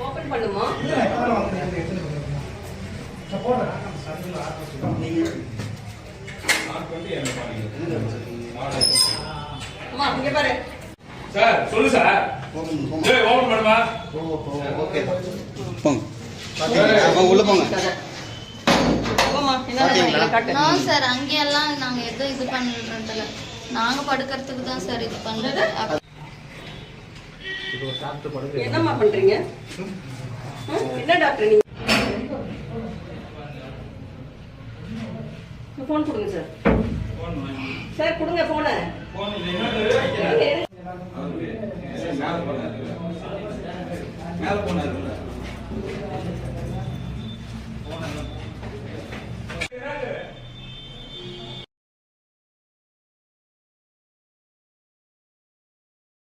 Open பண்ணுமா? அம்மா இங்க பாரு சார். சொல்லு சார். ஏய் ஓபன் பண்ணுமா? ஓகே போங்க. பாத்தீங்களா? உள்ள போங்க. போமா. என்ன காட்டு? நோ சார், அங்க எல்லாம் நாங்க எதுவும் இது பண்றதில்ல. நாங்க படுக்கிறதுக்கு தான் சார் இது பண்றது. என்னம்மா பண்றீங்க? என்ன டாக்டர் நீங்க? போன் கொடுங்க சார். சார் கொடுங்க போனை. மேல போனாரு.